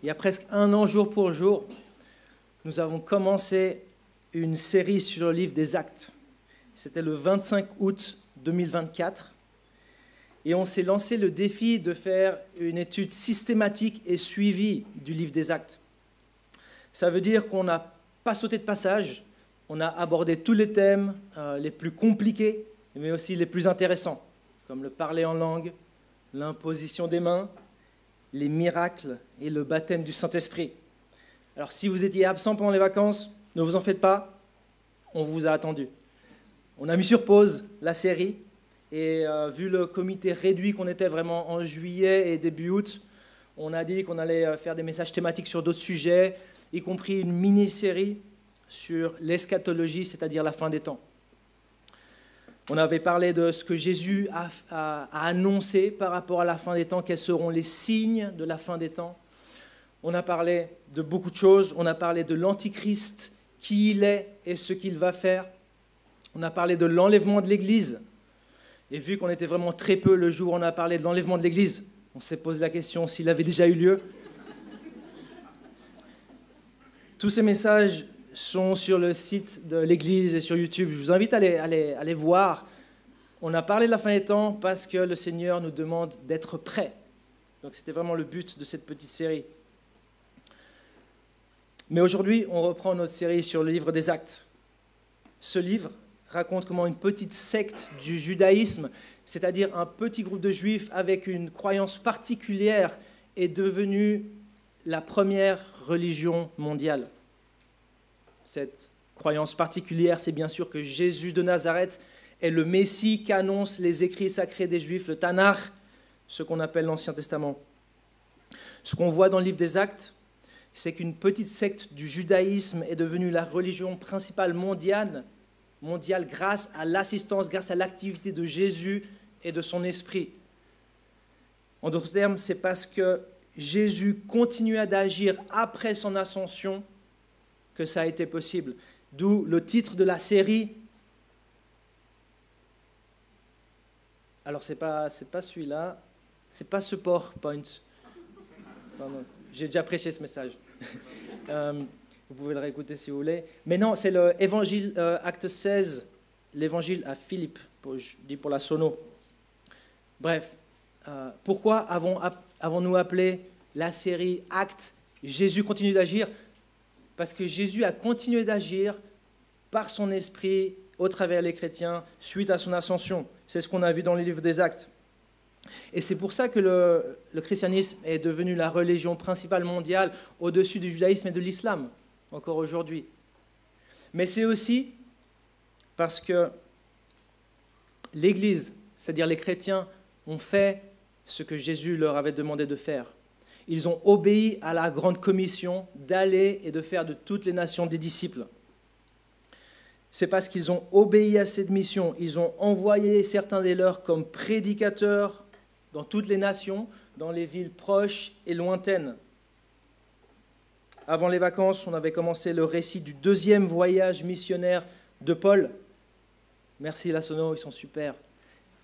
il y a presque un an, jour pour jour, nous avons commencé une série sur le livre des Actes. C'était le 25 août 2024. Et on s'est lancé le défi de faire une étude systématique et suivie du livre des Actes. Ça veut dire qu'on n'a pas sauté de passage, on a abordé tous les thèmes les plus compliqués, mais aussi les plus intéressants, comme le parler en langue, l'imposition des mains, les miracles et le baptême du Saint-Esprit. Alors si vous étiez absent pendant les vacances, ne vous en faites pas, on vous a attendu. On a mis sur pause la série et vu le comité réduit qu'on était vraiment en juillet et début août, on a dit qu'on allait faire des messages thématiques sur d'autres sujets, y compris une mini-série sur l'eschatologie, c'est-à-dire la fin des temps. On avait parlé de ce que Jésus a annoncé par rapport à la fin des temps, quels seront les signes de la fin des temps. On a parlé de beaucoup de choses, on a parlé de l'Antichrist, qui il est et ce qu'il va faire. On a parlé de l'enlèvement de l'Église. Et vu qu'on était vraiment très peu le jour où on a parlé de l'enlèvement de l'Église, on s'est posé la question s'il avait déjà eu lieu. Tous ces messages sont sur le site de l'Église et sur YouTube. Je vous invite à aller voir. On a parlé de la fin des temps parce que le Seigneur nous demande d'être prêts. Donc c'était vraiment le but de cette petite série. Mais aujourd'hui, on reprend notre série sur le livre des Actes. Ce livre raconte comment une petite secte du judaïsme, c'est-à-dire un petit groupe de juifs avec une croyance particulière, est devenue la première religion mondiale. Cette croyance particulière, c'est bien sûr que Jésus de Nazareth est le Messie qu'annoncent les écrits sacrés des Juifs, le Tanakh, ce qu'on appelle l'Ancien Testament. Ce qu'on voit dans le livre des Actes, c'est qu'une petite secte du judaïsme est devenue la religion principale mondiale grâce à l'assistance, grâce à l'activité de Jésus et de son esprit. En d'autres termes, c'est parce que Jésus continua d'agir après son ascension que ça a été possible. D'où le titre de la série. Alors, c'est pas celui-là, c'est pas ce PowerPoint. Pardon, j'ai déjà prêché ce message. Vous pouvez le réécouter si vous voulez. Mais non, c'est l'évangile, acte 16, l'évangile à Philippe, je dis pour la sono. Bref, pourquoi avons-nous appelé la série Actes Jésus continue d'agir? Parce que Jésus a continué d'agir par son esprit au travers des chrétiens suite à son ascension. C'est ce qu'on a vu dans le livre des Actes. Et c'est pour ça que le christianisme est devenu la religion principale mondiale au-dessus du judaïsme et de l'islam, encore aujourd'hui. Mais c'est aussi parce que l'Église, c'est-à-dire les chrétiens, ont fait ce que Jésus leur avait demandé de faire. Ils ont obéi à la grande commission d'aller et de faire de toutes les nations des disciples. C'est parce qu'ils ont obéi à cette mission, ils ont envoyé certains des leurs comme prédicateurs dans toutes les nations, dans les villes proches et lointaines. Avant les vacances, on avait commencé le récit du deuxième voyage missionnaire de Paul. Merci la sono, ils sont super.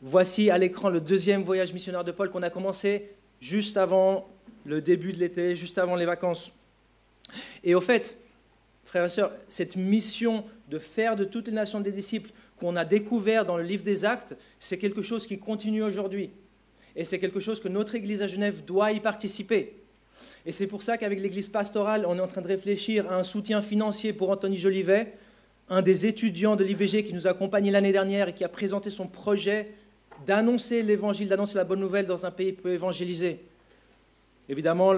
Voici à l'écran le deuxième voyage missionnaire de Paul qu'on a commencé juste avant le début de l'été, juste avant les vacances. Et au fait, frères et sœurs, cette mission de faire de toutes les nations des disciples qu'on a découvert dans le livre des Actes, c'est quelque chose qui continue aujourd'hui. Et c'est quelque chose que notre Église à Genève doit y participer. Et c'est pour ça qu'avec l'Église pastorale, on est en train de réfléchir à un soutien financier pour Anthony Jolivet, un des étudiants de l'IBG qui nous a accompagnés l'année dernière et qui a présenté son projet d'annoncer l'Évangile, d'annoncer la bonne nouvelle dans un pays peu évangélisé. Évidemment,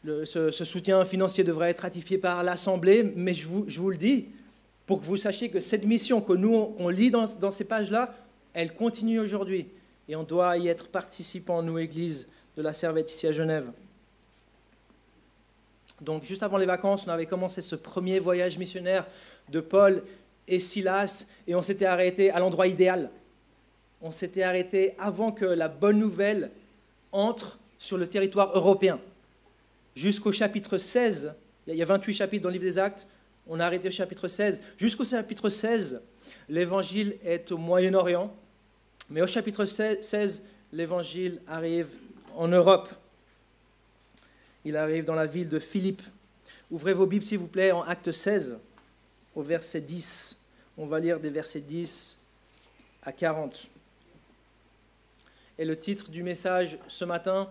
ce soutien financier devrait être ratifié par l'Assemblée, mais je vous le dis, pour que vous sachiez que cette mission qu'on lit dans ces pages-là, elle continue aujourd'hui. Et on doit y être participants, nous, Église de la Servette, ici à Genève. Donc, juste avant les vacances, on avait commencé ce premier voyage missionnaire de Paul et Silas, et on s'était arrêté à l'endroit idéal. On s'était arrêté avant que la bonne nouvelle entre sur le territoire européen. Jusqu'au chapitre 16, il y a 28 chapitres dans le livre des Actes, on a arrêté au chapitre 16. Jusqu'au chapitre 16, l'évangile est au Moyen-Orient, mais au chapitre 16, l'évangile arrive en Europe. Il arrive dans la ville de Philippe. Ouvrez vos Bibles, s'il vous plaît, en Acte 16, au verset 10. On va lire des versets 10 à 40. Et le titre du message ce matin,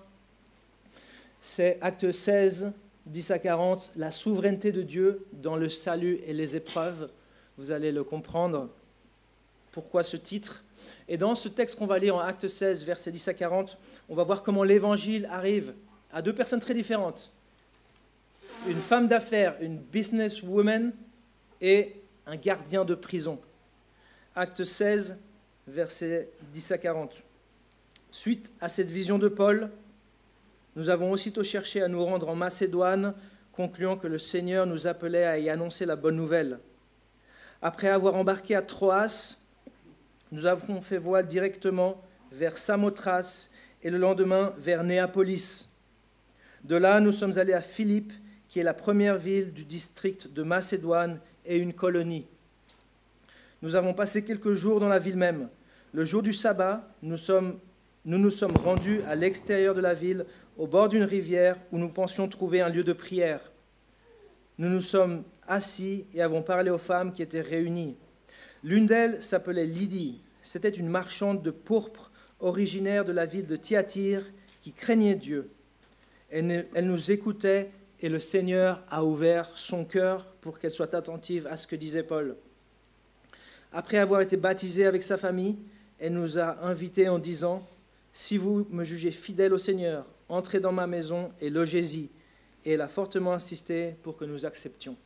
c'est Acte 16, 10 à 40, la souveraineté de Dieu dans le salut et les épreuves. Vous allez le comprendre. Pourquoi ce titre? Et dans ce texte qu'on va lire en Acte 16, versets 10 à 40, on va voir comment l'évangile arrive à deux personnes très différentes. Une femme d'affaires, une businesswoman et un gardien de prison. Acte 16, versets 10 à 40. Suite à cette vision de Paul, nous avons aussitôt cherché à nous rendre en Macédoine, concluant que le Seigneur nous appelait à y annoncer la bonne nouvelle. Après avoir embarqué à Troas, nous avons fait voile directement vers Samothrace et le lendemain vers Néapolis. De là, nous sommes allés à Philippe, qui est la première ville du district de Macédoine et une colonie. Nous avons passé quelques jours dans la ville même. Le jour du sabbat, nous nous sommes rendus à l'extérieur de la ville, au bord d'une rivière où nous pensions trouver un lieu de prière. Nous nous sommes assis et avons parlé aux femmes qui étaient réunies. L'une d'elles s'appelait Lydie. C'était une marchande de pourpre originaire de la ville de Thyatire qui craignait Dieu. Elle nous écoutait et le Seigneur a ouvert son cœur pour qu'elle soit attentive à ce que disait Paul. Après avoir été baptisée avec sa famille, elle nous a invités en disant « Si vous me jugez fidèle au Seigneur, entrez dans ma maison et logez-y. » Et elle a fortement insisté pour que nous acceptions.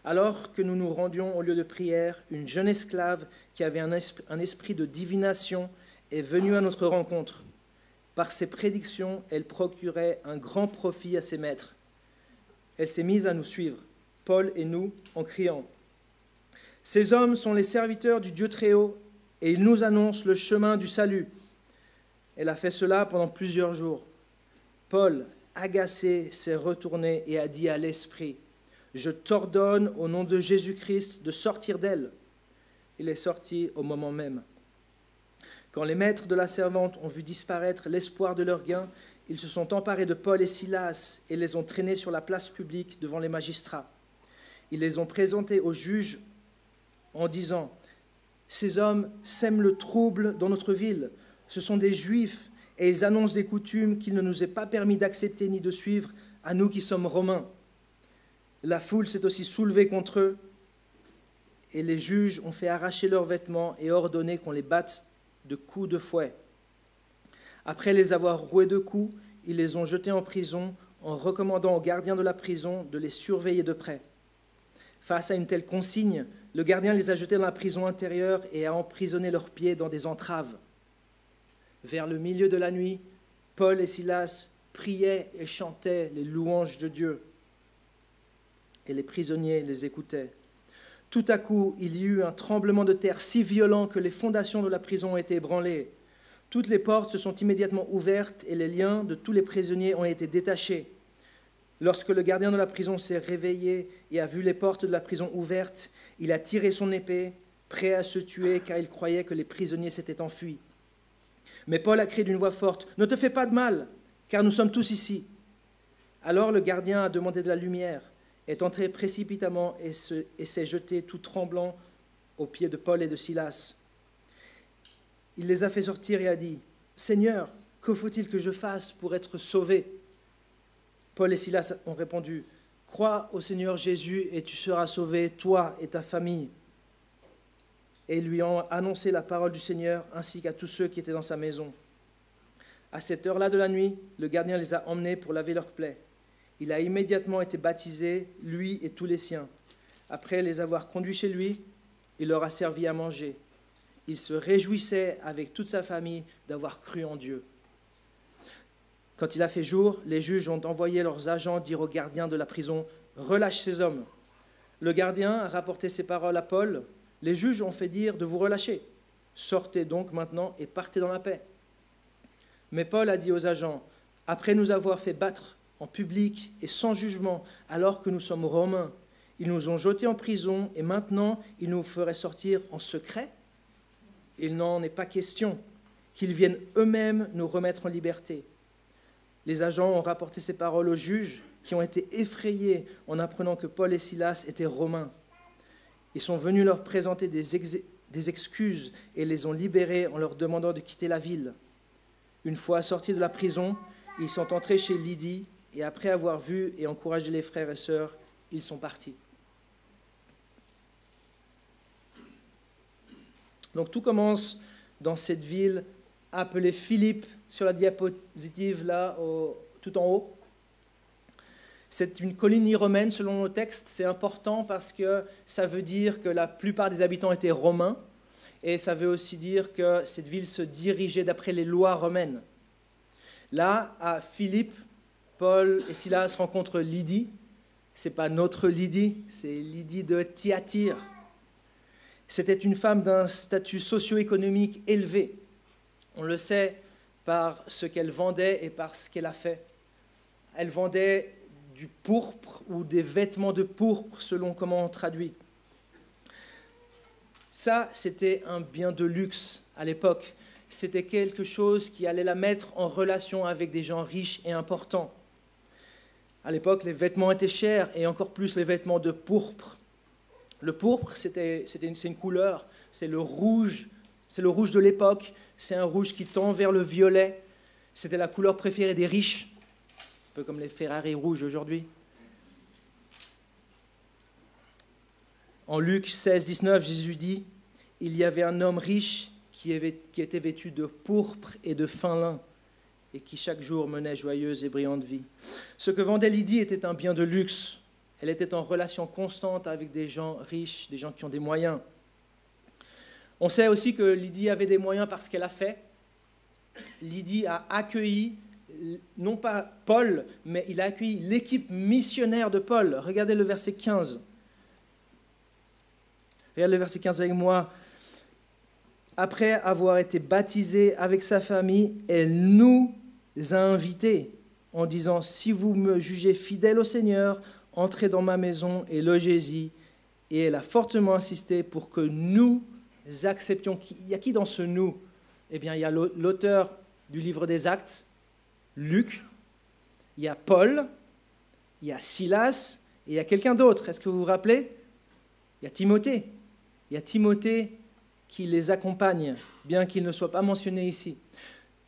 Alors que nous nous rendions au lieu de prière, une jeune esclave qui avait un esprit de divination est venue à notre rencontre. Par ses prédictions, elle procurait un grand profit à ses maîtres. Elle s'est mise à nous suivre, Paul et nous, en criant « Ces hommes sont les serviteurs du Dieu Très-Haut, et ils nous annoncent le chemin du salut. » Elle a fait cela pendant plusieurs jours. Paul, agacé, s'est retourné et a dit à l'esprit « Je t'ordonne au nom de Jésus-Christ de sortir d'elle. » Il est sorti au moment même. Quand les maîtres de la servante ont vu disparaître l'espoir de leur gain, ils se sont emparés de Paul et Silas et les ont traînés sur la place publique devant les magistrats. Ils les ont présentés aux juges en disant « Ces hommes sèment le trouble dans notre ville. Ce sont des Juifs et ils annoncent des coutumes qu'il ne nous est pas permis d'accepter ni de suivre à nous qui sommes Romains. » La foule s'est aussi soulevée contre eux et les juges ont fait arracher leurs vêtements et ordonné qu'on les batte de coups de fouet. Après les avoir roués de coups, ils les ont jetés en prison en recommandant aux gardiens de la prison de les surveiller de près. Face à une telle consigne, le gardien les a jetés dans la prison intérieure et a emprisonné leurs pieds dans des entraves. Vers le milieu de la nuit, Paul et Silas priaient et chantaient les louanges de Dieu. Et les prisonniers les écoutaient. Tout à coup, il y eut un tremblement de terre si violent que les fondations de la prison ont été ébranlées. Toutes les portes se sont immédiatement ouvertes et les liens de tous les prisonniers ont été détachés. Lorsque le gardien de la prison s'est réveillé et a vu les portes de la prison ouvertes, il a tiré son épée, prêt à se tuer car il croyait que les prisonniers s'étaient enfuis. Mais Paul a crié d'une voix forte « Ne te fais pas de mal, car nous sommes tous ici. » Alors le gardien a demandé de la lumière, est entré précipitamment et s'est jeté tout tremblant aux pieds de Paul et de Silas. Il les a fait sortir et a dit « Seigneur, que faut-il que je fasse pour être sauvé ?» Paul et Silas ont répondu « Crois au Seigneur Jésus et tu seras sauvé, toi et ta famille. » Et ils lui ont annoncé la parole du Seigneur ainsi qu'à tous ceux qui étaient dans sa maison. À cette heure-là de la nuit, le gardien les a emmenés pour laver leurs plaies. Il a immédiatement été baptisé, lui et tous les siens. Après les avoir conduits chez lui, il leur a servi à manger. Il se réjouissait avec toute sa famille d'avoir cru en Dieu. Quand il a fait jour, les juges ont envoyé leurs agents dire au gardien de la prison « Relâche ces hommes ». Le gardien a rapporté ces paroles à Paul. Les juges ont fait dire de vous relâcher. Sortez donc maintenant et partez dans la paix. Mais Paul a dit aux agents « Après nous avoir fait battre en public et sans jugement, alors que nous sommes Romains, ils nous ont jetés en prison et maintenant ils nous feraient sortir en secret ? Il n'en est pas question, qu'ils viennent eux-mêmes nous remettre en liberté. Les agents ont rapporté ces paroles aux juges, qui ont été effrayés en apprenant que Paul et Silas étaient romains. Ils sont venus leur présenter des excuses et les ont libérés en leur demandant de quitter la ville. Une fois sortis de la prison, ils sont entrés chez Lydie et après avoir vu et encouragé les frères et sœurs, ils sont partis. Donc tout commence dans cette ville appelée Philippe, sur la diapositive là, tout en haut. C'est une colonie romaine selon le texte. C'est important parce que ça veut dire que la plupart des habitants étaient romains et ça veut aussi dire que cette ville se dirigeait d'après les lois romaines. Là, à Philippe, Paul et Silas rencontrent Lydie. Ce n'est pas notre Lydie, c'est Lydie de Thyatire. C'était une femme d'un statut socio-économique élevé. On le sait par ce qu'elle vendait et par ce qu'elle a fait. Elle vendait du pourpre ou des vêtements de pourpre, selon comment on traduit. Ça, c'était un bien de luxe à l'époque. C'était quelque chose qui allait la mettre en relation avec des gens riches et importants. À l'époque, les vêtements étaient chers et encore plus les vêtements de pourpre. Le pourpre, c'est une couleur, c'est le rouge de l'époque, c'est un rouge qui tend vers le violet. C'était la couleur préférée des riches, un peu comme les Ferrari rouges aujourd'hui. En Luc 16, 19, Jésus dit « Il y avait un homme riche qui était vêtu de pourpre et de fin lin, et qui chaque jour menait joyeuse et brillante vie. » Ce que vendait Lydie était un bien de luxe. Elle était en relation constante avec des gens riches, des gens qui ont des moyens. On sait aussi que Lydie avait des moyens parce qu'elle a fait. Lydie a accueilli, non pas Paul, mais il a accueilli l'équipe missionnaire de Paul. Regardez le verset 15. Regardez le verset 15 avec moi. Après avoir été baptisée avec sa famille, elle nous a invités en disant « Si vous me jugez fidèle au Seigneur, entrez dans ma maison et logez-y. » Et elle a fortement insisté pour que nous acceptions. Il y a qui dans ce « nous » ? Eh bien, il y a l'auteur du livre des Actes, Luc, il y a Paul, il y a Silas, et il y a quelqu'un d'autre. Est-ce que vous vous rappelez ? Il y a Timothée. Il y a Timothée qui les accompagne, bien qu'il ne soit pas mentionné ici.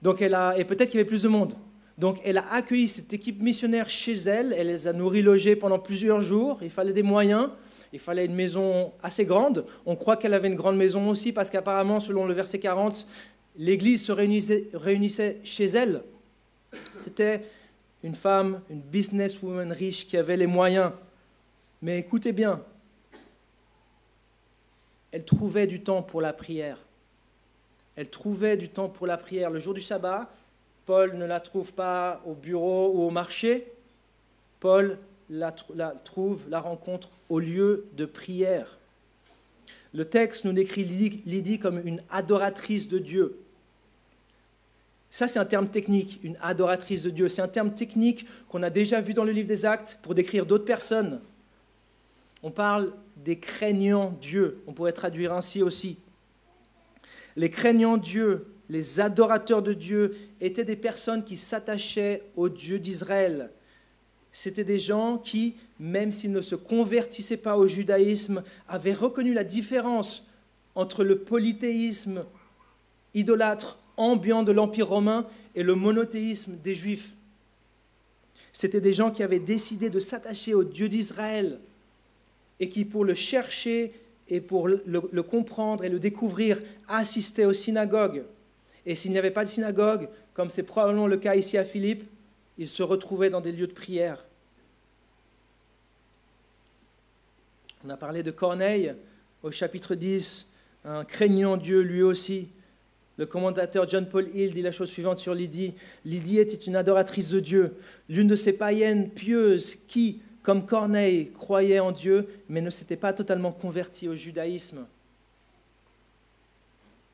Donc et peut-être qu'il y avait plus de monde. Donc elle a accueilli cette équipe missionnaire chez elle, elle les a nourris, logés pendant plusieurs jours, il fallait des moyens, il fallait une maison assez grande. On croit qu'elle avait une grande maison aussi, parce qu'apparemment, selon le verset 40, l'église se réunissait chez elle. C'était une femme, une businesswoman riche qui avait les moyens. Mais écoutez bien, elle trouvait du temps pour la prière. Elle trouvait du temps pour la prière. Le jour du sabbat, Paul ne la trouve pas au bureau ou au marché. Paul la rencontre au lieu de prière. Le texte nous décrit Lydie comme une adoratrice de Dieu. Ça, c'est un terme technique, une adoratrice de Dieu. C'est un terme technique qu'on a déjà vu dans le livre des Actes pour décrire d'autres personnes. On parle des craignants Dieu. On pourrait traduire ainsi aussi. Les craignants Dieu, les adorateurs de Dieu, étaient des personnes qui s'attachaient au Dieu d'Israël. C'était des gens qui, même s'ils ne se convertissaient pas au judaïsme, avaient reconnu la différence entre le polythéisme idolâtre ambiant de l'Empire romain et le monothéisme des Juifs. C'était des gens qui avaient décidé de s'attacher au Dieu d'Israël et qui, pour le chercher et pour le comprendre et le découvrir, assistaient aux synagogues. Et s'il n'y avait pas de synagogue, comme c'est probablement le cas ici à Philippe, ils se retrouvaient dans des lieux de prière. On a parlé de Corneille au chapitre 10, un craignant Dieu lui aussi. Le commentateur John Paul Hill dit la chose suivante sur Lydie. Lydie était une adoratrice de Dieu, l'une de ces païennes pieuses qui, comme Corneille, croyait en Dieu, mais ne s'était pas totalement convertie au judaïsme.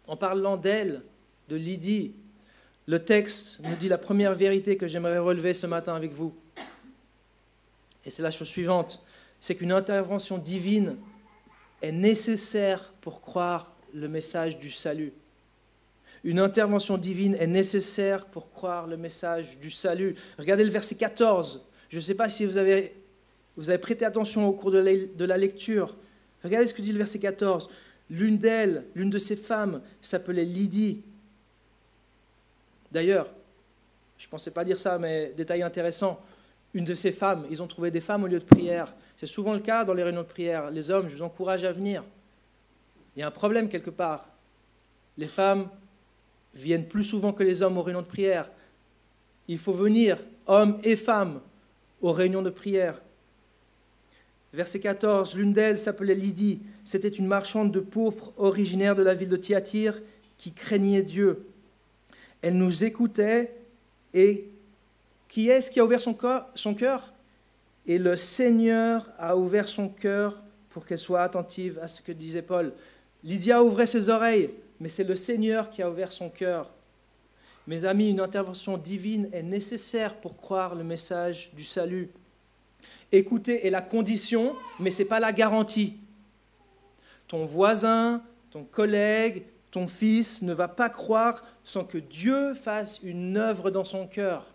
En parlant d'elle, de Lydie, le texte nous dit la première vérité que j'aimerais relever ce matin avec vous. Et c'est la chose suivante, c'est qu'une intervention divine est nécessaire pour croire le message du salut. Une intervention divine est nécessaire pour croire le message du salut. Regardez le verset 14. Je ne sais pas si vous avez prêté attention au cours de la lecture. Regardez ce que dit le verset 14. L'une d'elles, l'une de ces femmes, s'appelait Lydie. D'ailleurs, je ne pensais pas dire ça, mais détail intéressant, une de ces femmes, ils ont trouvé des femmes au lieu de prière. C'est souvent le cas dans les réunions de prière. Les hommes, je vous encourage à venir. Il y a un problème quelque part. Les femmes viennent plus souvent que les hommes aux réunions de prière. Il faut venir, hommes et femmes, aux réunions de prière. Verset 14, l'une d'elles s'appelait Lydie. C'était une marchande de pourpre originaire de la ville de Thyatire qui craignait Dieu. Elle nous écoutait et qui est-ce qui a ouvert son cœur? Et le Seigneur a ouvert son cœur pour qu'elle soit attentive à ce que disait Paul. Lydia ouvrait ses oreilles, mais c'est le Seigneur qui a ouvert son cœur. Mes amis, une intervention divine est nécessaire pour croire le message du salut. Écouter est la condition, mais ce n'est pas la garantie. Ton voisin, ton collègue, ton fils ne va pas croire sans que Dieu fasse une œuvre dans son cœur.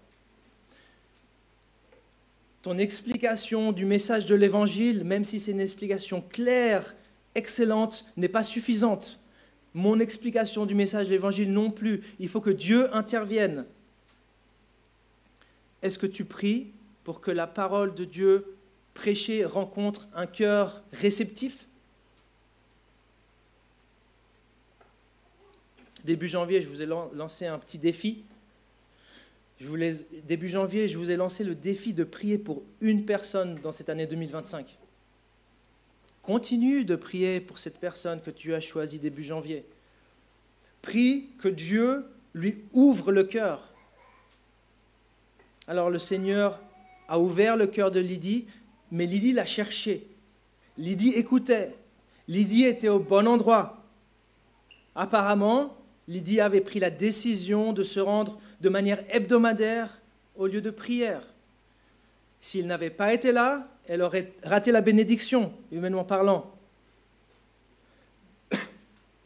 Ton explication du message de l'Évangile, même si c'est une explication claire, excellente, n'est pas suffisante. Mon explication du message de l'Évangile non plus. Il faut que Dieu intervienne. Est-ce que tu pries pour que la parole de Dieu prêchée rencontre un cœur réceptif? Début janvier, je vous ai lancé un petit défi. Début janvier, je vous ai lancé le défi de prier pour une personne dans cette année 2025. Continue de prier pour cette personne que tu as choisie début janvier. Prie que Dieu lui ouvre le cœur. Alors le Seigneur a ouvert le cœur de Lydie, mais Lydie l'a cherché. Lydie écoutait. Lydie était au bon endroit. Apparemment, Lydie avait pris la décision de se rendre de manière hebdomadaire au lieu de prière. S'il n'avait pas été là, elle aurait raté la bénédiction, humainement parlant.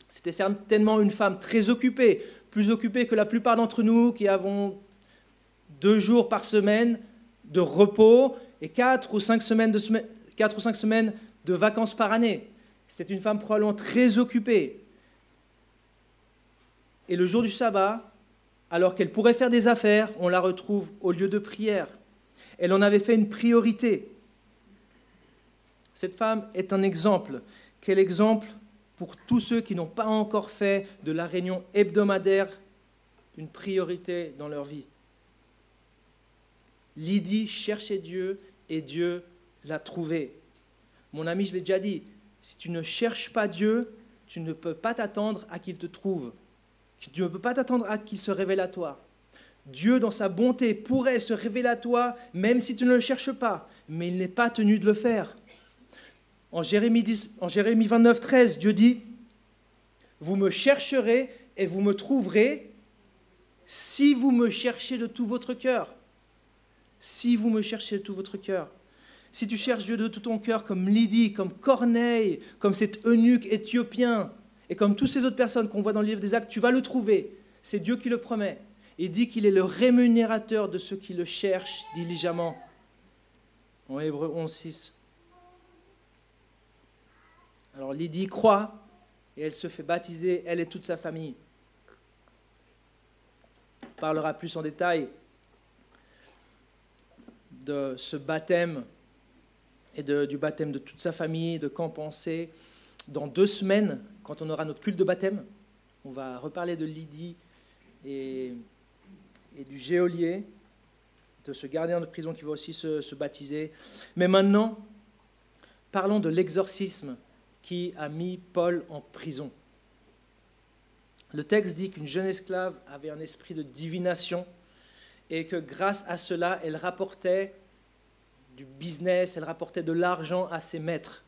C'était certainement une femme très occupée, plus occupée que la plupart d'entre nous qui avons 2 jours par semaine de repos et 4 ou 5 semaines de vacances par année. C'est une femme probablement très occupée. Et le jour du sabbat, alors qu'elle pourrait faire des affaires, on la retrouve au lieu de prière. Elle en avait fait une priorité. Cette femme est un exemple. Quel exemple pour tous ceux qui n'ont pas encore fait de la réunion hebdomadaire une priorité dans leur vie. Lydie cherchait Dieu et Dieu l'a trouvé. Mon ami, je l'ai déjà dit, si tu ne cherches pas Dieu, tu ne peux pas t'attendre à qu'il te trouve. Tu ne peux pas t'attendre à qu'il se révèle à toi. Dieu, dans sa bonté, pourrait se révéler à toi, même si tu ne le cherches pas, mais il n'est pas tenu de le faire. En Jérémie 29, 13, Dieu dit « Vous me chercherez et vous me trouverez si vous me cherchez de tout votre cœur. » Si vous me cherchez de tout votre cœur. Si tu cherches Dieu de tout ton cœur, comme Lydie, comme Corneille, comme cet eunuque éthiopien, et comme toutes ces autres personnes qu'on voit dans le livre des Actes, tu vas le trouver. C'est Dieu qui le promet. Il dit qu'il est le rémunérateur de ceux qui le cherchent diligemment. En Hébreux 11, 6. Alors Lydie croit et elle se fait baptiser, elle et toute sa famille. On parlera plus en détail de ce baptême et du baptême de toute sa famille, de qu'en penser. Dans 2 semaines, quand on aura notre culte de baptême, on va reparler de Lydie et du geôlier, de ce gardien de prison qui va aussi se baptiser. Mais maintenant, parlons de l'exorcisme qui a mis Paul en prison. Le texte dit qu'une jeune esclave avait un esprit de divination et que grâce à cela, elle rapportait du business, elle rapportait de l'argent à ses maîtres.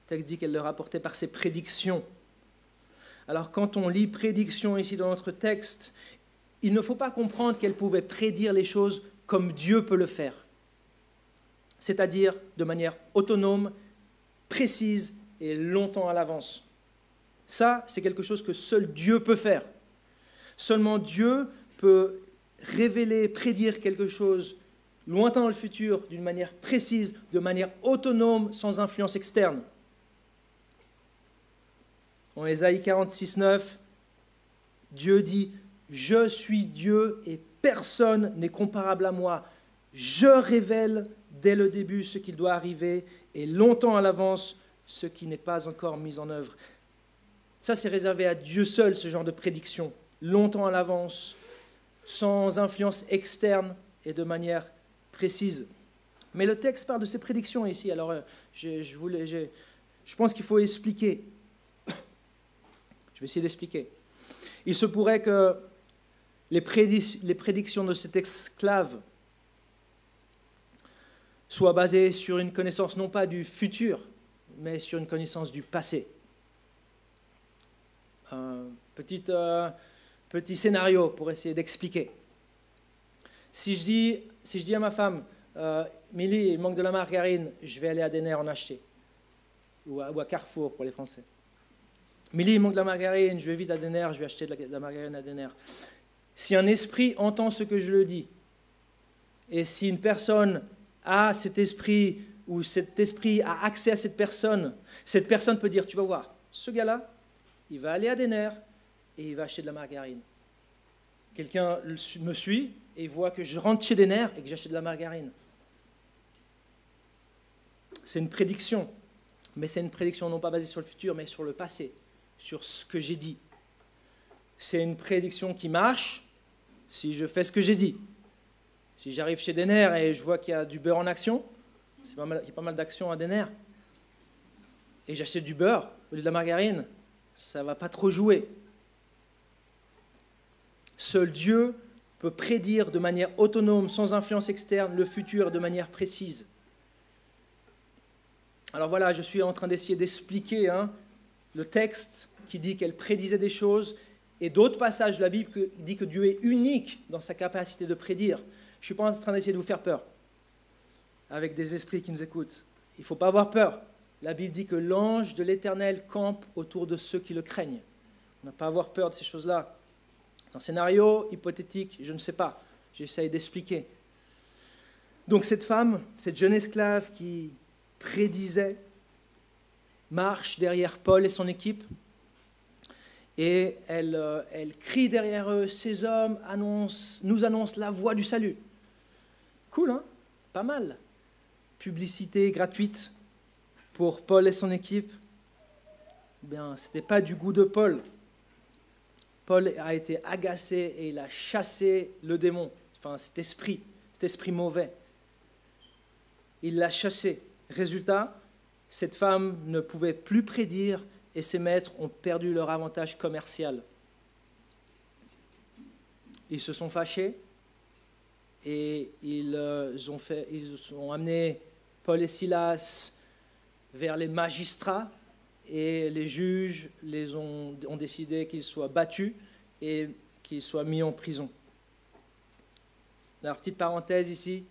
Le texte dit qu'elle le rapportait par ses prédictions. Alors quand on lit prédiction ici dans notre texte, il ne faut pas comprendre qu'elle pouvait prédire les choses comme Dieu peut le faire, c'est-à-dire de manière autonome, précise et longtemps à l'avance. Ça, c'est quelque chose que seul Dieu peut faire. Seulement Dieu peut révéler, prédire quelque chose lointain dans le futur, d'une manière précise, de manière autonome, sans influence externe. En Ésaïe 46, 9, Dieu dit « Je suis Dieu et personne n'est comparable à moi. Je révèle dès le début ce qui doit arriver et longtemps à l'avance ce qui n'est pas encore mis en œuvre. » Ça, c'est réservé à Dieu seul, ce genre de prédiction. Longtemps à l'avance, sans influence externe et de manière précise. Mais le texte parle de ces prédictions ici. Alors, je pense qu'il faut expliquer. Je vais essayer d'expliquer. Il se pourrait que les prédictions de cet esclave soient basées sur une connaissance non pas du futur, mais sur une connaissance du passé. Petit scénario pour essayer d'expliquer. Si je dis à ma femme, Milly, il manque de la margarine, je vais aller à Denner en acheter. Ou à Carrefour pour les Français. Milly, il manque de la margarine, je vais vite à Denner, je vais acheter de la margarine à Denner. Si un esprit entend ce que je le dis, et si une personne a cet esprit, ou cet esprit a accès à cette personne peut dire, tu vas voir, ce gars-là, il va aller à Denner et il va acheter de la margarine. Quelqu'un me suit et voit que je rentre chez Denner et que j'achète de la margarine. C'est une prédiction, mais c'est une prédiction non pas basée sur le futur, mais sur le passé, sur ce que j'ai dit. C'est une prédiction qui marche si je fais ce que j'ai dit. Si j'arrive chez Denner et je vois qu'il y a du beurre en action, il y a pas mal d'actions à Denner, et j'achète du beurre au lieu de la margarine, ça ne va pas trop jouer. Seul Dieu peut prédire de manière autonome, sans influence externe, le futur de manière précise. Alors voilà, je suis en train d'essayer d'expliquer le texte qui dit qu'elle prédisait des choses, et d'autres passages de la Bible qui disent que Dieu est unique dans sa capacité de prédire. Je ne suis pas en train d'essayer de vous faire peur, avec des esprits qui nous écoutent. Il ne faut pas avoir peur. La Bible dit que l'ange de l'Éternel campe autour de ceux qui le craignent. On n'a pas à avoir peur de ces choses-là. C'est un scénario hypothétique, je ne sais pas. J'essaye d'expliquer. Donc cette femme, cette jeune esclave qui prédisait, marche derrière Paul et son équipe, et elle crie derrière eux, ces hommes nous annoncent la voie du salut. Cool, hein? Pas mal. Publicité gratuite pour Paul et son équipe. Bien, ce n'était pas du goût de Paul. Paul a été agacé et il a chassé le démon, enfin cet esprit mauvais. Il l'a chassé. Résultat, cette femme ne pouvait plus prédire et ses maîtres ont perdu leur avantage commercial. Ils se sont fâchés et ils ont amené Paul et Silas vers les magistrats, et les juges ont décidé qu'ils soient battus et qu'ils soient mis en prison. Alors, petite parenthèse ici,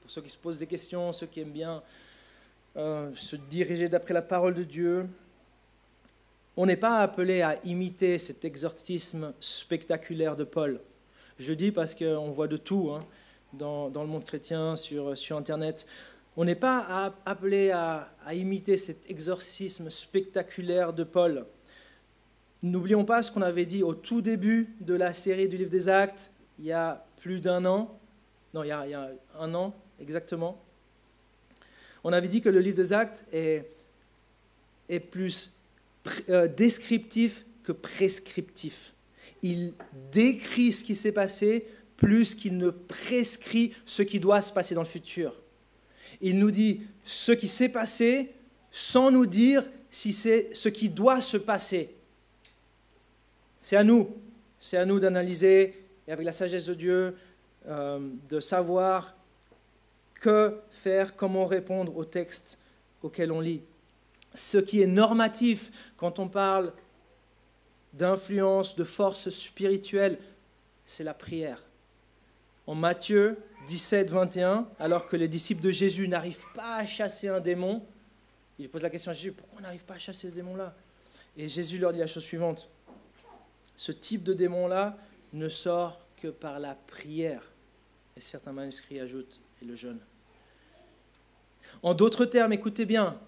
pour ceux qui se posent des questions, ceux qui aiment bien se diriger d'après la parole de Dieu, on n'est pas appelé à imiter cet exorcisme spectaculaire de Paul. Je le dis parce qu'on voit de tout dans le monde chrétien, sur Internet. On n'est pas appelé à imiter cet exorcisme spectaculaire de Paul. N'oublions pas ce qu'on avait dit au tout début de la série du livre des Actes, il y a plus d'un an. Non, il y a un an exactement. On avait dit que le livre des Actes est plus descriptif que prescriptif. Il décrit ce qui s'est passé plus qu'il ne prescrit ce qui doit se passer dans le futur. Il nous dit ce qui s'est passé sans nous dire si c'est ce qui doit se passer. C'est à nous d'analyser, et avec la sagesse de Dieu, de savoir que faire, comment répondre aux textes auxquels on lit. Ce qui est normatif quand on parle d'influence, de force spirituelle, c'est la prière. En Matthieu 17, 21, alors que les disciples de Jésus n'arrivent pas à chasser un démon, il pose la question à Jésus, pourquoi on n'arrive pas à chasser ce démon-là? Et Jésus leur dit la chose suivante. Ce type de démon-là ne sort que par la prière. Et certains manuscrits ajoutent, et le jeûne. En d'autres termes, écoutez bien,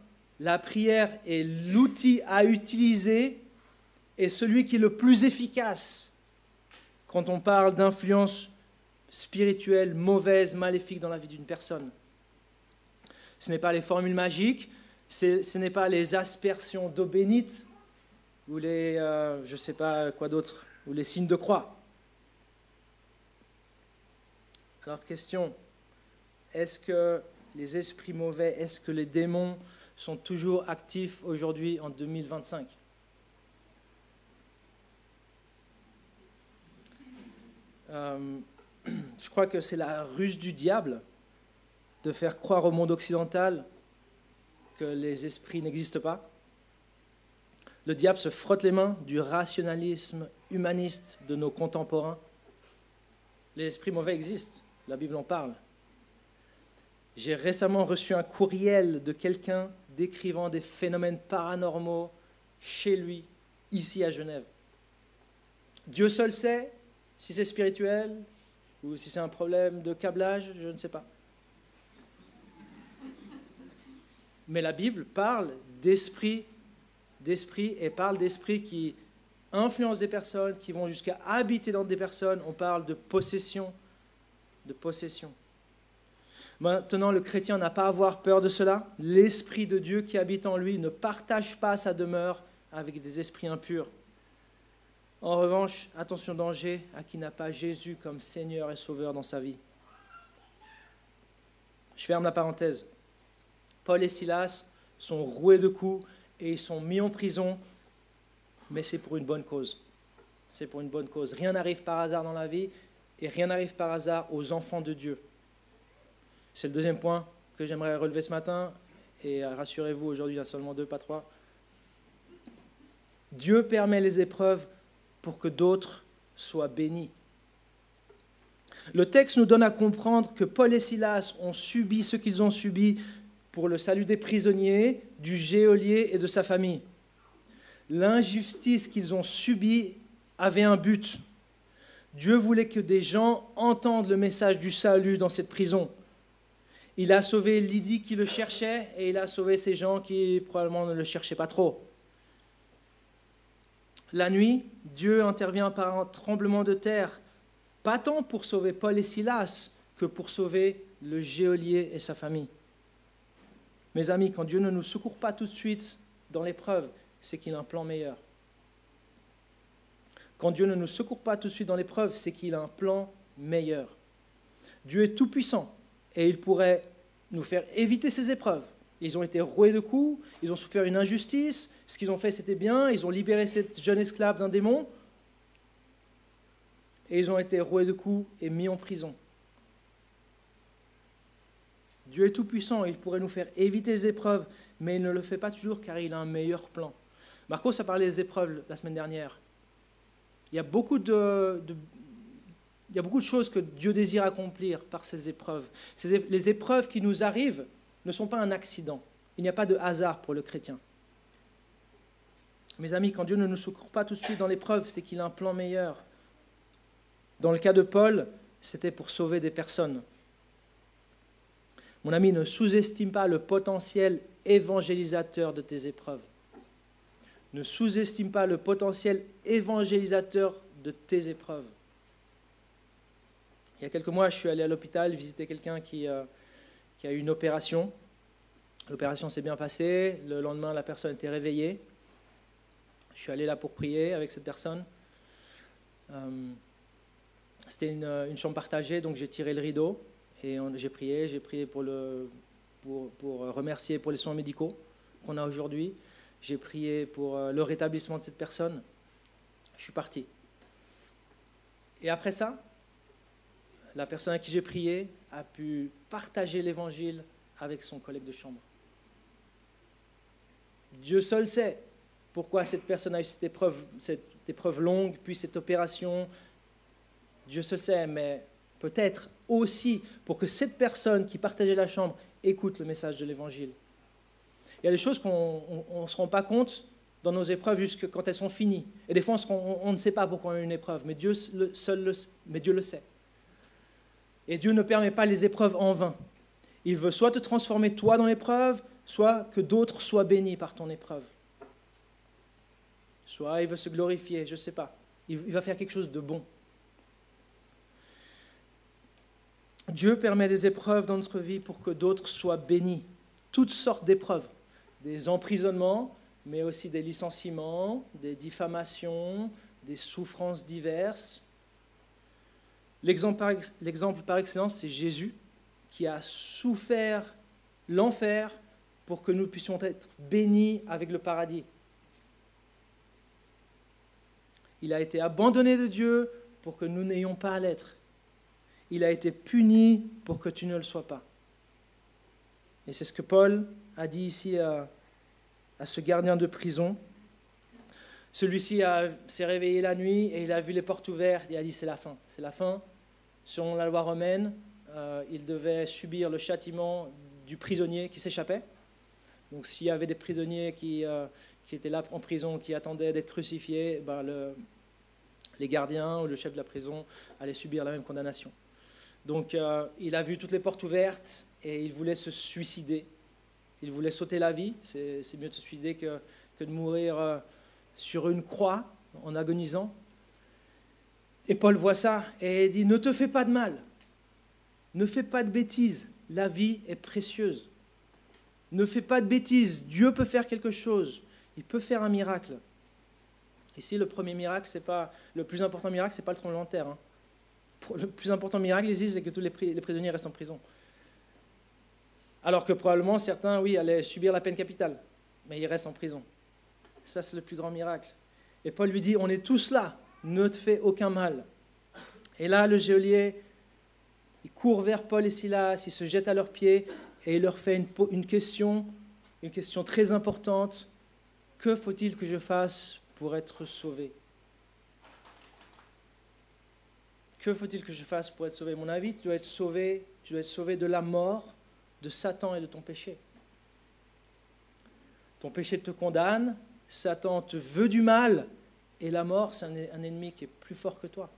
la prière est l'outil à utiliser et celui qui est le plus efficace quand on parle d'influence spirituelle, mauvaise, maléfique dans la vie d'une personne. Ce n'est pas les formules magiques, ce n'est pas les aspersions d'eau bénite ou les, je ne sais pas quoi d'autre, ou les signes de croix. Alors question, est-ce que les esprits mauvais, est-ce que les démons sont toujours actifs aujourd'hui en 2025 ? Je crois que c'est la ruse du diable de faire croire au monde occidental que les esprits n'existent pas. Le diable se frotte les mains du rationalisme humaniste de nos contemporains. Les esprits mauvais existent, la Bible en parle. J'ai récemment reçu un courriel de quelqu'un décrivant des phénomènes paranormaux chez lui, ici à Genève. Dieu seul sait si c'est spirituel ou si c'est un problème de câblage, je ne sais pas. Mais la Bible parle d'esprit et parle d'esprits qui influencent des personnes, qui vont jusqu'à habiter dans des personnes. On parle de possession, Maintenant, le chrétien n'a pas à avoir peur de cela. L'Esprit de Dieu qui habite en lui ne partage pas sa demeure avec des esprits impurs. En revanche, attention danger à qui n'a pas Jésus comme Seigneur et Sauveur dans sa vie. Je ferme la parenthèse. Paul et Silas sont roués de coups et ils sont mis en prison, mais c'est pour une bonne cause. C'est pour une bonne cause. Rien n'arrive par hasard dans la vie et rien n'arrive par hasard aux enfants de Dieu. C'est le deuxième point que j'aimerais relever ce matin. Et rassurez-vous, aujourd'hui, il y en a seulement 2, pas 3. Dieu permet les épreuves pour que d'autres soient bénis. Le texte nous donne à comprendre que Paul et Silas ont subi ce qu'ils ont subi pour le salut des prisonniers, du geôlier et de sa famille. L'injustice qu'ils ont subie avait un but. Dieu voulait que des gens entendent le message du salut dans cette prison. Il a sauvé Lydie qui le cherchait et il a sauvé ces gens qui probablement ne le cherchaient pas trop. La nuit, Dieu intervient par un tremblement de terre, pas tant pour sauver Paul et Silas que pour sauver le geôlier et sa famille. Mes amis, quand Dieu ne nous secourt pas tout de suite dans l'épreuve, c'est qu'il a un plan meilleur. Quand Dieu ne nous secourt pas tout de suite dans l'épreuve, c'est qu'il a un plan meilleur. Dieu est tout-puissant et il pourrait nous faire éviter ces épreuves. Ils ont été roués de coups, ils ont souffert une injustice, ce qu'ils ont fait c'était bien, ils ont libéré cette jeune esclave d'un démon, et ils ont été roués de coups et mis en prison. Dieu est tout-puissant, il pourrait nous faire éviter les épreuves, mais il ne le fait pas toujours car il a un meilleur plan. Marcos a parlé des épreuves la semaine dernière. Il y a beaucoup de choses que Dieu désire accomplir par ces épreuves. Les épreuves qui nous arrivent ne sont pas un accident. Il n'y a pas de hasard pour le chrétien. Mes amis, quand Dieu ne nous secourt pas tout de suite dans l'épreuve, c'est qu'il a un plan meilleur. Dans le cas de Paul, c'était pour sauver des personnes. Mon ami, ne sous-estime pas le potentiel évangélisateur de tes épreuves. Ne sous-estime pas le potentiel évangélisateur de tes épreuves. Il y a quelques mois, je suis allé à l'hôpital visiter quelqu'un qui a eu une opération. L'opération s'est bien passée. Le lendemain, la personne était réveillée. Je suis allé là pour prier avec cette personne. C'était une chambre partagée, donc j'ai tiré le rideau et j'ai prié pour remercier pour les soins médicaux qu'on a aujourd'hui. J'ai prié pour le rétablissement de cette personne. Je suis parti. Et après ça, la personne à qui j'ai prié a pu partager l'évangile avec son collègue de chambre. Dieu seul sait pourquoi cette personne a eu cette épreuve longue, puis cette opération. Dieu se sait, mais peut-être aussi pour que cette personne qui partageait la chambre écoute le message de l'évangile. Il y a des choses qu'on ne se rend pas compte, dans nos épreuves jusqu'à quand elles sont finies. Et des fois, on ne sait pas pourquoi on a une épreuve, mais Dieu le sait. Et Dieu ne permet pas les épreuves en vain. Il veut soit te transformer toi dans l'épreuve, soit que d'autres soient bénis par ton épreuve. Soit il veut se glorifier, je ne sais pas. Il va faire quelque chose de bon. Dieu permet des épreuves dans notre vie pour que d'autres soient bénis. Toutes sortes d'épreuves. Des emprisonnements, mais aussi des licenciements, des diffamations, des souffrances diverses. L'exemple par excellence, c'est Jésus, qui a souffert l'enfer pour que nous puissions être bénis avec le paradis. Il a été abandonné de Dieu pour que nous n'ayons pas à l'être. Il a été puni pour que tu ne le sois pas. Et c'est ce que Paul a dit ici à ce gardien de prison. Celui-ci s'est réveillé la nuit et il a vu les portes ouvertes et il a dit c'est la fin. C'est la fin. Selon la loi romaine, il devait subir le châtiment du prisonnier qui s'échappait. Donc s'il y avait des prisonniers qui étaient là en prison, qui attendaient d'être crucifiés, les gardiens ou le chef de la prison allaient subir la même condamnation. Donc il a vu toutes les portes ouvertes et il voulait se suicider. Il voulait sauter la vie. C'est mieux de se suicider que de mourir sur une croix en agonisant. Et Paul voit ça et il dit « Ne te fais pas de mal, ne fais pas de bêtises, la vie est précieuse. Ne fais pas de bêtises, Dieu peut faire quelque chose, il peut faire un miracle. » Ici, le premier miracle, le plus important miracle, ce n'est pas le tremblement de terre. Hein. Le plus important miracle ici, c'est que tous les prisonniers restent en prison. Alors que probablement certains, oui, allaient subir la peine capitale, mais ils restent en prison. Ça, c'est le plus grand miracle. Et Paul lui dit, on est tous là, ne te fais aucun mal. Et là, le geôlier, il court vers Paul et Silas, il se jette à leurs pieds et il leur fait une question très importante. Que faut-il que je fasse pour être sauvé ? Que faut-il que je fasse pour être sauvé ? À mon avis, tu dois être sauvé de la mort, de Satan et de ton péché. Ton péché te condamne, Satan te veut du mal, et la mort, c'est un ennemi qui est plus fort que toi.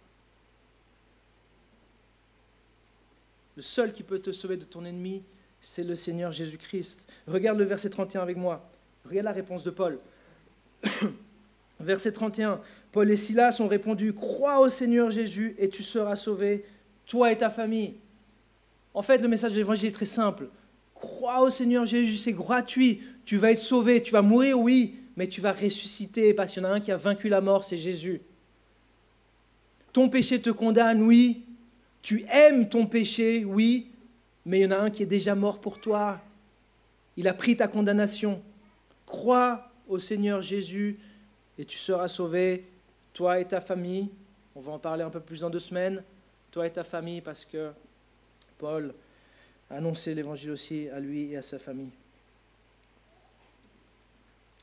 Le seul qui peut te sauver de ton ennemi, c'est le Seigneur Jésus-Christ. Regarde le verset 31 avec moi. Regarde la réponse de Paul. Verset 31. Paul et Silas ont répondu, « Crois au Seigneur Jésus et tu seras sauvé, toi et ta famille. » En fait, le message de l'Évangile est très simple. Crois au Seigneur Jésus, c'est gratuit. Tu vas être sauvé, tu vas mourir, oui, mais tu vas ressusciter parce qu'il y en a un qui a vaincu la mort, c'est Jésus. Ton péché te condamne, oui. Tu aimes ton péché, oui, mais il y en a un qui est déjà mort pour toi. Il a pris ta condamnation. Crois au Seigneur Jésus et tu seras sauvé, toi et ta famille. On va en parler un peu plus dans 2 semaines. Toi et ta famille, parce que Paul a annoncé l'évangile aussi à lui et à sa famille.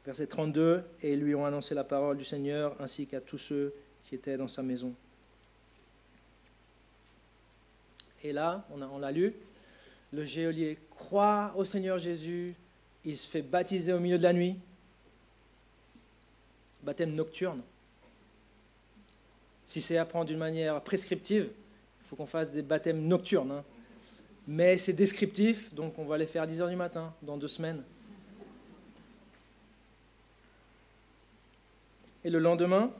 Verset 32, « Et ils lui ont annoncé la parole du Seigneur, ainsi qu'à tous ceux qui étaient dans sa maison. » Et là, on l'a lu, le geôlier croit au Seigneur Jésus, il se fait baptiser au milieu de la nuit, baptême nocturne. Si c'est à prendre d'une manière prescriptive, il faut qu'on fasse des baptêmes nocturnes. Hein. Mais c'est descriptif, donc on va les faire à 10h du matin, dans 2 semaines. Et le lendemain,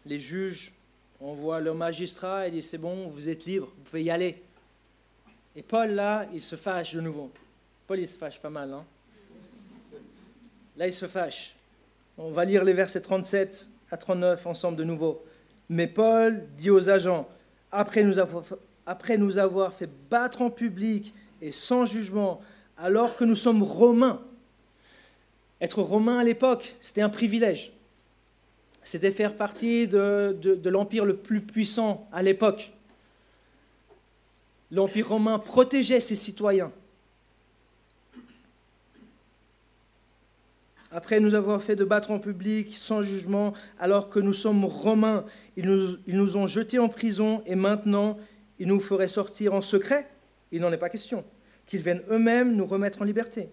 les juges envoient leur magistrat et disent « C'est bon, vous êtes libre, vous pouvez y aller. » Et Paul, là, il se fâche de nouveau. Paul, il se fâche pas mal. Hein. Là, il se fâche. On va lire les versets 37 à 39 ensemble de nouveau. Mais Paul dit aux agents, après nous avoir fait battre en public et sans jugement, alors que nous sommes Romains. Être Romain à l'époque, c'était un privilège. C'était faire partie de l'empire le plus puissant à l'époque. L'empire romain protégeait ses citoyens. Après nous avoir fait de battre en public, sans jugement, alors que nous sommes Romains, ils nous ont jetés en prison et maintenant, ils nous feraient sortir en secret. Il n'en est pas question. Qu'ils viennent eux-mêmes nous remettre en liberté.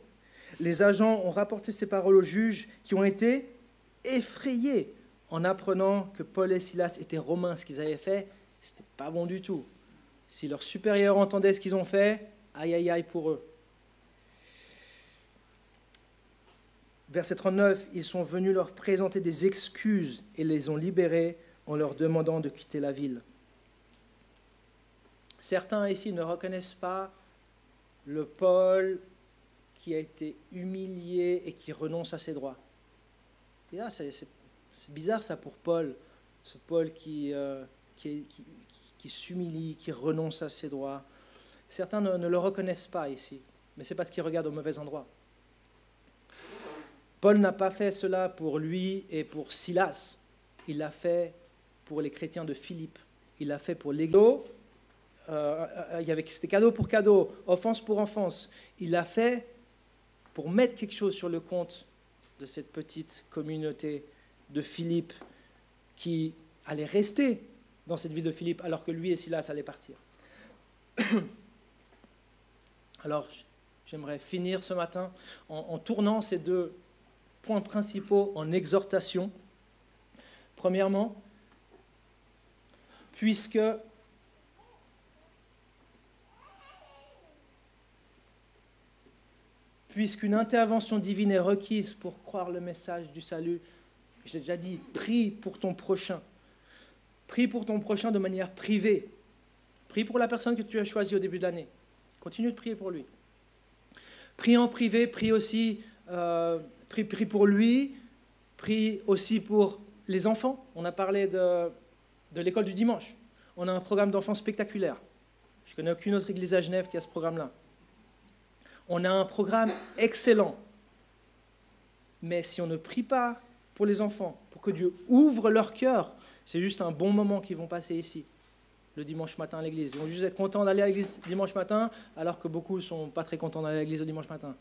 Les agents ont rapporté ces paroles aux juges qui ont été, effrayés en apprenant que Paul et Silas étaient romains. Ce qu'ils avaient fait, ce n'était pas bon du tout. Si leurs supérieurs entendaient ce qu'ils ont fait, aïe aïe aïe pour eux. Verset 39, ils sont venus leur présenter des excuses et les ont libérés en leur demandant de quitter la ville. Certains ici ne reconnaissent pas le Paul qui a été humilié et qui renonce à ses droits. Et là, c'est bizarre ça pour Paul, ce Paul qui s'humilie, qui renonce à ses droits. Certains ne le reconnaissent pas ici, mais c'est parce qu'ils regardent au mauvais endroit. Paul n'a pas fait cela pour lui et pour Silas. Il l'a fait pour les chrétiens de Philippe. Il l'a fait pour l'Église. C'était cadeau pour cadeau, offense pour offense. Il l'a fait pour mettre quelque chose sur le compte de cette petite communauté de Philippe qui allait rester dans cette ville de Philippe alors que lui et Silas allaient partir. Alors, j'aimerais finir ce matin en tournant ces deux points principaux en exhortation. Premièrement, puisqu'une intervention divine est requise pour croire le message du salut, je l'ai déjà dit, prie pour ton prochain. Prie pour ton prochain de manière privée. Prie pour la personne que tu as choisie au début de l'année. Continue de prier pour lui. Prie en privé, prie aussi... Prie pour lui, prie aussi pour les enfants. On a parlé de l'école du dimanche. On a un programme d'enfants spectaculaire. Je ne connais aucune autre église à Genève qui a ce programme-là. On a un programme excellent. Mais si on ne prie pas pour les enfants, pour que Dieu ouvre leur cœur, c'est juste un bon moment qu'ils vont passer ici, le dimanche matin à l'église. Ils vont juste être contents d'aller à l'église dimanche matin, alors que beaucoup ne sont pas très contents d'aller à l'église le dimanche matin.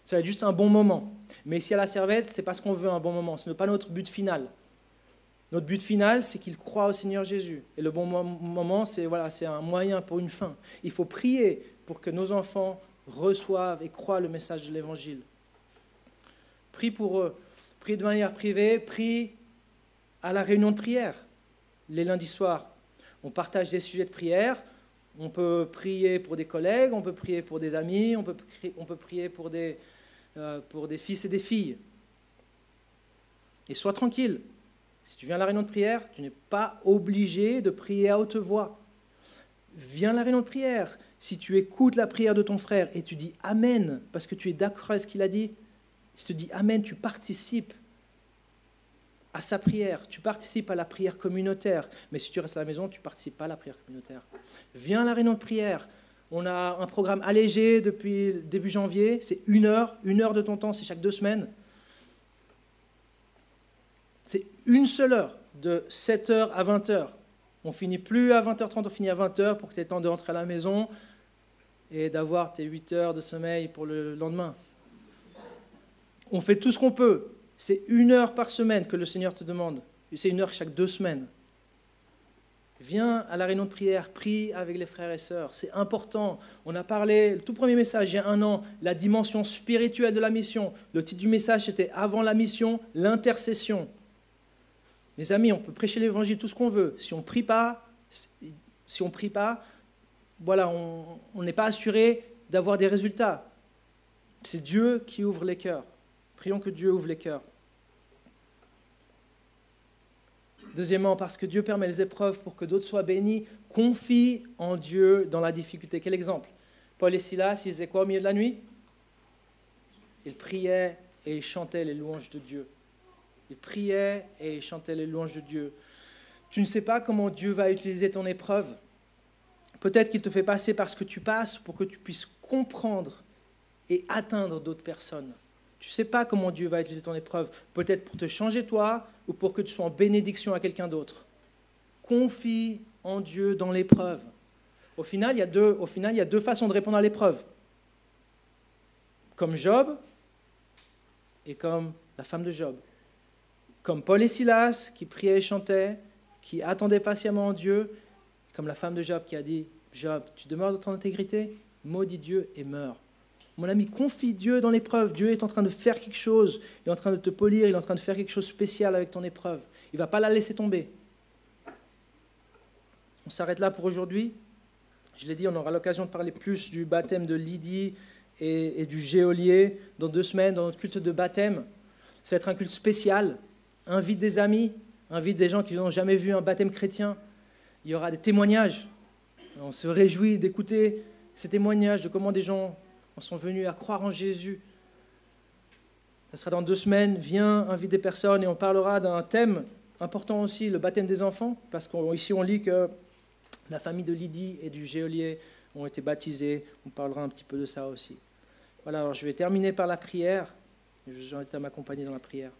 Ça va être juste un bon moment. Mais ici à la Servette, c'est parce qu'on veut un bon moment. Ce n'est pas notre but final. Notre but final, c'est qu'ils croient au Seigneur Jésus. Et le bon moment, c'est un moyen pour une fin. Il faut prier pour que nos enfants reçoivent et croient le message de l'Évangile. Prie pour eux. Prie de manière privée. Prie à la réunion de prière, les lundis soirs. On partage des sujets de prière. On peut prier pour des collègues, on peut prier pour des amis, on peut prier pour des fils et des filles. Et sois tranquille. Si tu viens à la réunion de prière, tu n'es pas obligé de prier à haute voix. Viens à la réunion de prière. Si tu écoutes la prière de ton frère et tu dis « Amen » parce que tu es d'accord avec ce qu'il a dit, si tu dis « Amen », tu participes à sa prière, tu participes à la prière communautaire. Mais si tu restes à la maison, tu ne participes pas à la prière communautaire. Viens à la réunion de prière. On a un programme allégé depuis début janvier. C'est 1 heure de ton temps, c'est chaque 2 semaines. C'est une seule heure, de 7h à 20h. On finit plus à 20h30, on finit à 20h pour que tu aies le temps de rentrer à la maison et d'avoir tes 8 heures de sommeil pour le lendemain. On fait tout ce qu'on peut. C'est 1 heure par semaine que le Seigneur te demande. C'est 1 heure chaque 2 semaines. Viens à la réunion de prière, prie avec les frères et sœurs. C'est important. On a parlé, le tout premier message, il y a 1 an, la dimension spirituelle de la mission. Le titre du message, c'était « Avant la mission, l'intercession ». Mes amis, on peut prêcher l'évangile tout ce qu'on veut. Si on ne prie pas, voilà, on n'est pas assuré d'avoir des résultats. C'est Dieu qui ouvre les cœurs. Prions que Dieu ouvre les cœurs. Deuxièmement, parce que Dieu permet les épreuves pour que d'autres soient bénis, confie en Dieu dans la difficulté. Quel exemple? Paul et Silas, ils faisaient quoi au milieu de la nuit? Ils priaient et ils chantaient les louanges de Dieu. Ils priaient et ils chantaient les louanges de Dieu. Tu ne sais pas comment Dieu va utiliser ton épreuve. Peut-être qu'il te fait passer par ce que tu passes pour que tu puisses comprendre et atteindre d'autres personnes. Tu ne sais pas comment Dieu va utiliser ton épreuve. Peut-être pour te changer toi ou pour que tu sois en bénédiction à quelqu'un d'autre. Confie en Dieu dans l'épreuve. Au final, il y a deux façons de répondre à l'épreuve. Comme Job et comme la femme de Job. Comme Paul et Silas qui priaient et chantaient, qui attendaient patiemment en Dieu. Comme la femme de Job qui a dit « Job, tu demeures dans ton intégrité, maudis Dieu et meurs. » Mon ami, confie Dieu dans l'épreuve. Dieu est en train de faire quelque chose. Il est en train de te polir. Il est en train de faire quelque chose de spécial avec ton épreuve. Il ne va pas la laisser tomber. On s'arrête là pour aujourd'hui. Je l'ai dit, on aura l'occasion de parler plus du baptême de Lydie et du geôlier dans 2 semaines, dans notre culte de baptême. Ça va être un culte spécial. Invite des amis, invite des gens qui n'ont jamais vu un baptême chrétien. Il y aura des témoignages. On se réjouit d'écouter ces témoignages de comment des gens en sont venus à croire en Jésus. Ça sera dans 2 semaines. Viens, invite des personnes et on parlera d'un thème important aussi, le baptême des enfants, parce qu'ici on lit que la famille de Lydie et du geôlier ont été baptisés. On parlera un petit peu de ça aussi. Voilà, alors je vais terminer par la prière. Je vous invite à m'accompagner dans la prière.